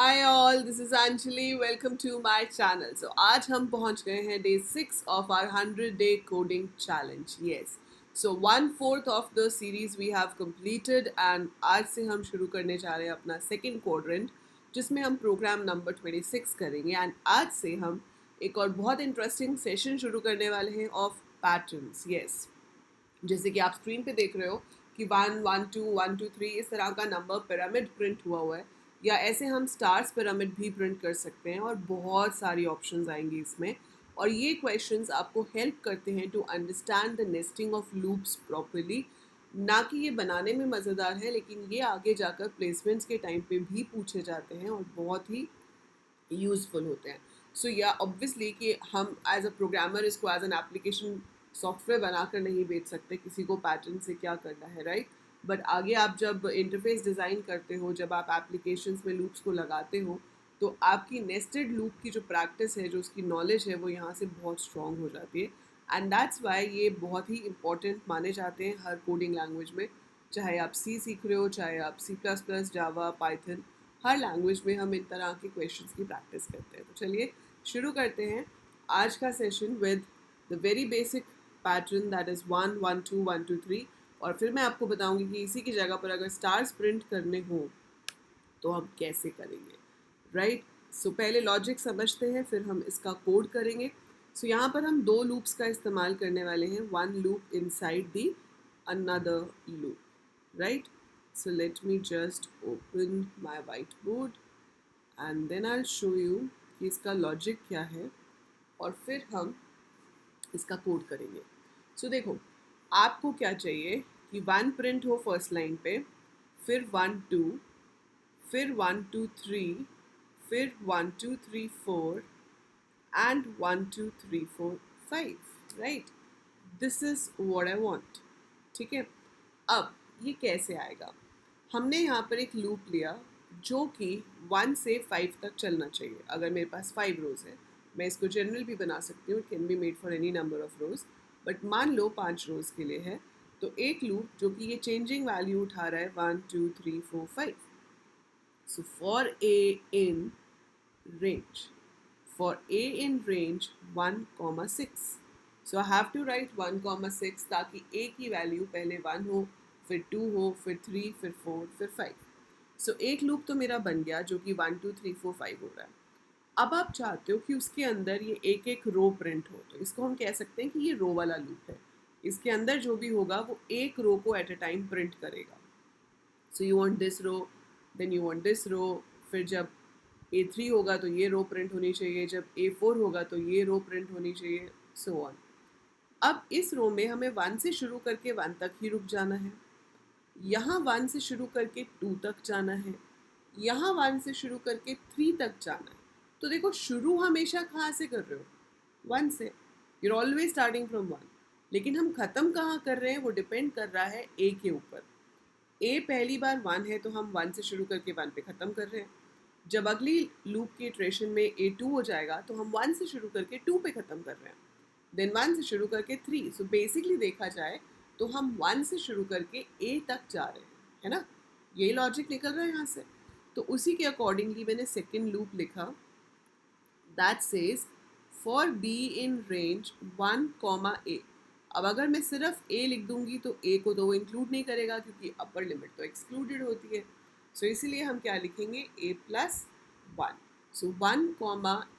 Hi all, this is Anjali. Welcome to my channel. So आज हम पहुंच गए हैं day 6 of our 100-day coding challenge. Yes. So 1/4 of the series we have completed and आज से हम शुरू करने जा रहे हैं अपना second quadrant जिसमें हम program number 26 करेंगे and आज से हम एक और बहुत interesting session शुरू करने वाले हैं of patterns. Yes. जैसे कि आप स्क्रीन पे देख रहे हो कि 1 1 2 1 2 3 इस तरह का नंबर पिरामिड प्रिंट हुआ है या ऐसे हम स्टार्स पिरामिड भी प्रिंट कर सकते हैं और बहुत सारी ऑप्शंस आएंगी इसमें और ये क्वेश्चंस आपको हेल्प करते हैं to understand the nesting of loops properly. ना कि ये बनाने में मज़ेदार है लेकिन ये आगे जाकर प्लेसमेंट्स के टाइम पे भी पूछे जाते हैं और बहुत ही यूज़फुल होते हैं। सो या ऑब्वियसली कि हम एज अ प्रोग्रामर इसको एज एन एप्लीकेशन सॉफ्टवेयर बनाकर नहीं बेच सकते किसी को पैटर्न से क्या करना है, राइट। बट आगे आप जब इंटरफेस डिज़ाइन करते हो, जब आप एप्लीकेशंस में लूप्स को लगाते हो, तो आपकी नेस्टेड लूप की जो प्रैक्टिस है, जो उसकी नॉलेज है, वो यहाँ से बहुत स्ट्रॉन्ग हो जाती है। एंड दैट्स वाई ये बहुत ही इंपॉर्टेंट माने जाते हैं हर कोडिंग लैंग्वेज में। चाहे आप सी सीख रहे हो, चाहे आप C++, जावा, पाइथन, हर लैंग्वेज में हम इन तरह के क्वेश्चंस की प्रैक्टिस करते हैं। तो चलिए शुरू करते हैं आज का session with the very basic pattern that is 1 1 2 1 2 3 और फिर मैं आपको बताऊंगी कि इसी की जगह पर अगर स्टार्स प्रिंट करने हो तो हम कैसे करेंगे, राइट। सो पहले लॉजिक समझते हैं फिर हम इसका कोड करेंगे। सो यहाँ पर हम दो लूप्स का इस्तेमाल करने वाले हैं, one loop inside the another loop, right? So let me just open my whiteboard and then I'll show you कि इसका लॉजिक क्या है और फिर हम इसका कोड करेंगे। सो देखो, आपको क्या चाहिए कि 1 प्रिंट हो फर्स्ट लाइन पे, फिर 1 2, फिर 1 2 3, फिर 1 2 3 4 and 1 2 3 4 5, right. This is what I want, ठीक है। अब ये कैसे आएगा, हमने यहाँ पर एक लूप लिया जो कि 1 से 5 तक चलना चाहिए। अगर मेरे पास 5 रोज़ है, मैं इसको जनरल भी बना सकती हूँ, it can be made for any number of rows, but मान लो 5 रोज़ के लिए है, तो एक लूप जो कि ये चेंजिंग वैल्यू उठा रहा है 1 2 3 4 5। So for a in range, for a in range 1,6, so I have to write 1,6 ताकि a की वैल्यू पहले 1 हो, फिर 2 हो, फिर 3, फिर 4, फिर 5। सो एक लूप तो मेरा बन गया जो कि 1 2 3 4 5 हो रहा है। अब आप चाहते हो कि उसके अंदर ये एक एक रो प्रिंट हो, तो इसको हम कह सकते हैं कि ये रो वाला लूप है। इसके अंदर जो भी होगा वो एक रो को एट अ टाइम प्रिंट करेगा। So you want this row, then you want this row, फिर जब A3 होगा तो ये रो प्रिंट होनी चाहिए, जब A4 होगा तो ये रो प्रिंट होनी चाहिए, सो ऑन। अब इस रो में हमें 1 से शुरू करके 1 तक ही रुक जाना है, यहाँ 1 से शुरू करके 2 तक जाना है, यहाँ 1 से शुरू करके 3 तक जाना है। तो देखो, शुरू हमेशा कहाँ से कर रहे हो, 1 से। यूर ऑलवेज स्टार्टिंग फ्रॉम 1, लेकिन हम ख़त्म कहाँ कर रहे हैं वो डिपेंड कर रहा है A के ऊपर। A पहली बार 1 है तो हम 1 से शुरू करके 1 पे ख़त्म कर रहे हैं। जब अगली लूप की इटरेशन में A2 हो जाएगा तो हम 1 से शुरू करके 2 पे ख़त्म कर रहे हैं, देन 1 से शुरू करके 3। सो बेसिकली देखा जाए तो हम 1 से शुरू करके A तक जा रहे हैं, है ना। यही लॉजिक निकल रहा है यहाँ से। तो उसी के अकॉर्डिंगली मैंने सेकेंड लूप लिखा, that says for B in range 1, A। अब अगर मैं सिर्फ A लिख दूंगी तो A को तो वो इंक्लूड नहीं करेगा क्योंकि अपर लिमिट तो एक्सक्लूडेड होती है। सो इसीलिए हम क्या लिखेंगे, A+1। सो 1,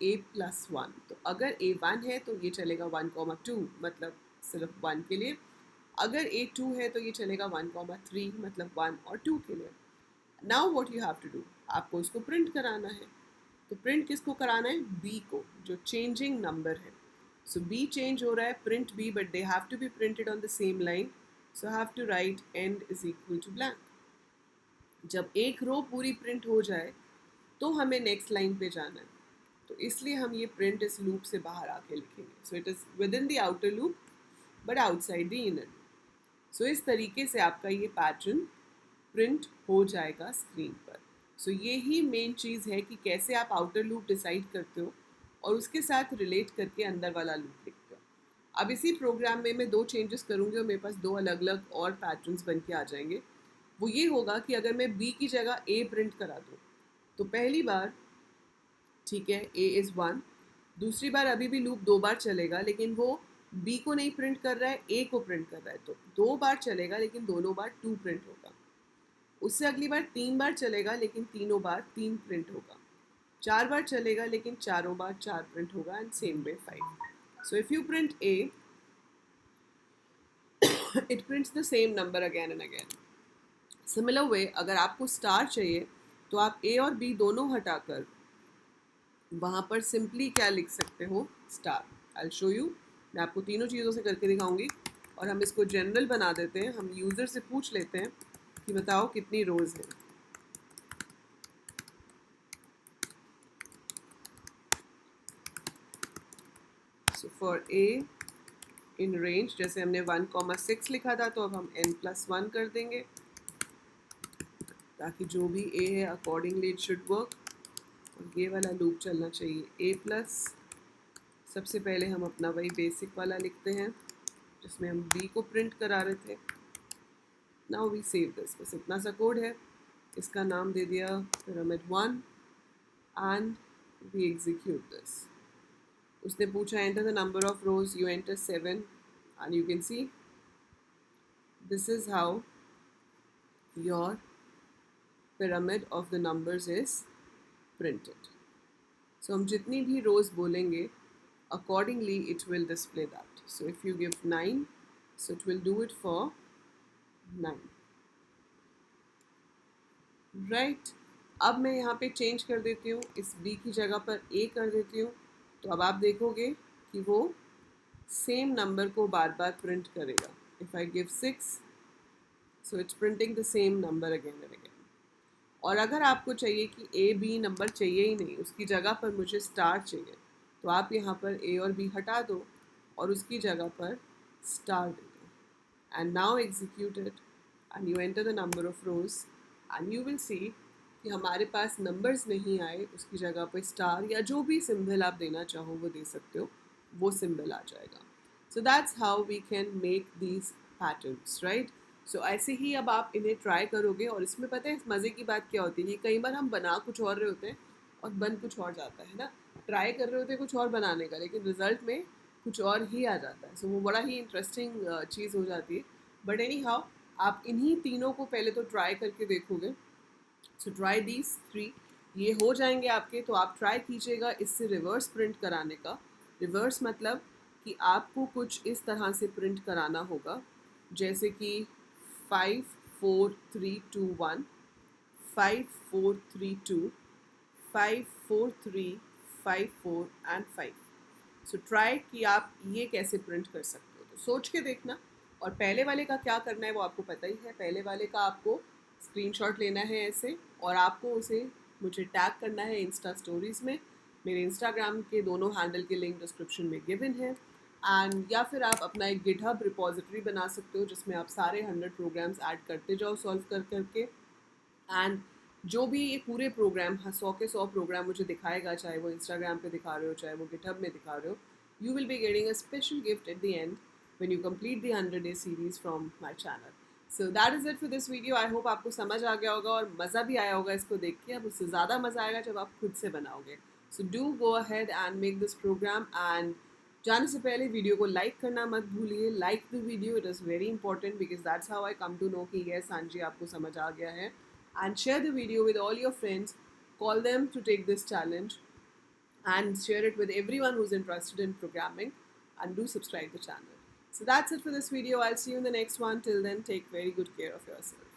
A+1। तो अगर A1 है तो ये चलेगा 1, 2, मतलब सिर्फ 1 के लिए। अगर A2 है तो ये चलेगा 1, 3, मतलब 1 और 2 के लिए। Now what you have to do, आपको इसको प्रिंट कराना है। तो प्रिंट किसको कराना है, B को, जो चेंजिंग नंबर है। सो B चेंज हो रहा है, print B, but they have to be printed on the same line. So have to write end is equal to blank. जब एक रो पूरी प्रिंट हो जाए तो हमें नेक्स्ट लाइन पे जाना है, तो इसलिए हम ये प्रिंट इस लूप से बाहर आके लिखेंगे। So it is within the outer loop but outside the inner loop. So इस तरीके से आपका ये पैटर्न प्रिंट हो जाएगा स्क्रीन पर। सो ये ही मेन चीज़ है कि कैसे आप आउटर लूप डिसाइड करते हो और उसके साथ रिलेट करके अंदर वाला लूप लिखते हो। अब इसी प्रोग्राम में मैं 2 चेंजेस करूँगी और मेरे पास 2 अलग अलग और पैटर्न्स बन के आ जाएंगे। वो ये होगा कि अगर मैं B की जगह A प्रिंट करा दूँ तो पहली बार ठीक है a इज़ 1, दूसरी बार अभी भी लूप 2 बार चलेगा लेकिन वो b को नहीं प्रिंट कर रहा है, a को प्रिंट कर रहा है, तो 2 बार चलेगा लेकिन दोनों बार 2 प्रिंट होगा। उससे अगली बार 3 बार चलेगा लेकिन तीनों बार 3 प्रिंट होगा। 4 बार चलेगा लेकिन चारों बार 4 प्रिंट होगा, and same way 5। So if you print a, it prints the same number again and again. Similar way, अगर आपको स्टार चाहिए तो आप a और b दोनों हटाकर वहाँ पर सिंपली क्या लिख सकते हो, स्टार। आई शो यू, मैं आपको तीनों चीज़ों से करके दिखाऊंगी और हम इसको जनरल बना देते हैं। हम यूज़र से पूछ लेते हैं कि बताओ कितनी रोज़ हैं। So for a in range, जैसे हमने 1,6 लिखा था तो अब हम n+1 कर देंगे ताकि जो भी a है अकॉर्डिंगली इट शुड वर्क। और ये वाला लूप चलना चाहिए a+। सबसे पहले हम अपना वही बेसिक वाला लिखते हैं जिसमें हम b को प्रिंट करा रहे थे। नाउ वी सेव दिस, बस इतना सा कोड है। इसका नाम दे दिया pyramid1 and we execute this. उसने पूछा enter the number of rose, you enter 7 and you can see this is how your pyramid of the numbers is printed. So हम जितनी भी रोज बोलेंगे accordingly it will display that. So if you give 9, so it will do it for 9. Right. अब मैं यहाँ पे change कर देती हूँ, इस b की जगह पर a कर देती हूँ, तो अब आप देखोगे कि वो सेम नंबर को बार बार प्रिंट करेगा। If I give 6, so it's printing the same number again and again. और अगर आपको चाहिए कि ए बी नंबर चाहिए ही नहीं, उसकी जगह पर मुझे स्टार चाहिए, तो आप यहाँ पर ए और बी हटा दो और उसकी जगह पर स्टार दे दो। And now execute it and you enter the number of rose and you will see कि हमारे पास नंबर्स नहीं आए, उसकी जगह पर स्टार या जो भी सिंबल आप देना चाहो वो दे सकते हो, वो सिंबल आ जाएगा। So that's how we can make these patterns, right. So ऐसे ही अब आप इन्हें ट्राई करोगे। और इसमें पता है मज़े की बात क्या होती है, कई बार हम बना कुछ और रहे होते हैं और बन कुछ और जाता है ना। ट्राई कर रहे होते हैं कुछ और बनाने का लेकिन रिजल्ट में कुछ और ही आ जाता है। सो वो बड़ा ही इंटरेस्टिंग चीज़ हो जाती है। बट एनी हाउ, आप इन्हीं तीनों को पहले तो ट्राई करके देखोगे। सो ट्राई दीज 3, ये हो जाएंगे आपके, तो आप ट्राई कीजिएगा इससे रिवर्स प्रिंट कराने का। रिवर्स मतलब कि आपको कुछ इस तरह से प्रिंट कराना होगा, जैसे कि 5 4 3 2 1, 5 4 3 2, 5 4 3 5 4 एंड 5। सो ट्राई कि आप ये कैसे प्रिंट कर सकते हो, तो सोच के देखना। और पहले वाले का क्या करना है वो आपको पता ही है। पहले वाले का आपको स्क्रीनशॉट लेना है ऐसे, और आपको उसे मुझे टैग करना है इंस्टा स्टोरीज़ में। मेरे इंस्टाग्राम के दोनों हैंडल के लिंक डिस्क्रिप्शन में गिवन है। एंड या फिर आप अपना एक गिटहब रिपॉजिटरी बना सकते हो जिसमें आप सारे 100 प्रोग्राम्स ऐड करते जाओ सॉल्व कर करके। एंड जो भी ये पूरे प्रोग्राम 100 के 100 प्रोग्राम मुझे दिखाएगा, चाहे वो इंस्टाग्राम पे दिखा रहे हो चाहे वो गिटहब में दिखा रहे हो, you will be getting a special gift at the end when you complete the 100-day series from my channel. So that is it for this video. I hope आपको समझ आ गया होगा और मज़ा भी आया होगा इसको देख के। अब उससे ज़्यादा मज़ा आएगा जब आप खुद से बनाओगे। So do go ahead and make this program. And जाने से पहले वीडियो को लाइक करना मत भूलिए। Like the video, it is very important because that's how I come to know कि यस हाँ जी आपको समझ आ गया है। And share the video with all your friends, call them to take this challenge and share it with everyone who's interested in programming, and do subscribe to the channel. So that's it for this video. I'll see you in the next one. Till then, take very good care of yourself.